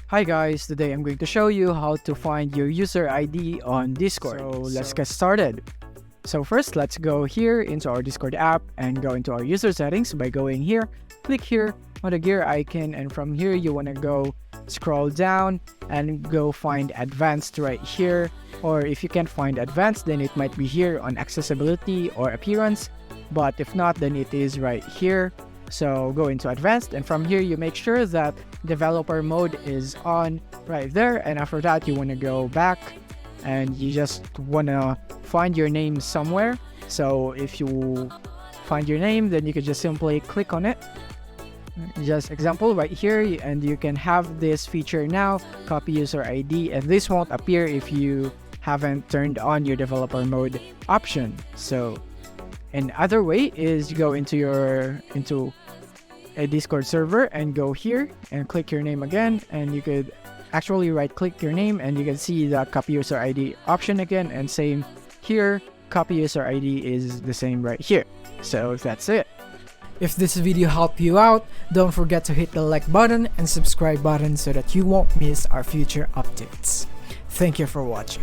Hi guys, today I'm going to show you how to find your user ID on Discord. So let's get started. So first, let's go here into our Discord app and go into our user settings by going here. Click here on the gear icon, and from here you want to go scroll down and go find advanced right here. Or if you can't find advanced, then it might be here on accessibility or appearance. But if not, then it is right here. So go into advanced, and from here you make sure that developer mode is on right there, and after that you want to go back and you just want to find your name somewhere. So if you find your name, then you can just simply click on it, just example right here, and you can have this feature now, copy user ID, and this won't appear if you haven't turned on your developer mode option. So another way is you go into a Discord server and go here and click your name again, and you could actually right click your name and you can see the copy user ID option again, and same here, copy user ID is the same right here. So that's it. If this video helped you out, don't forget to hit the like button and subscribe button so that you won't miss our future updates. Thank you for watching.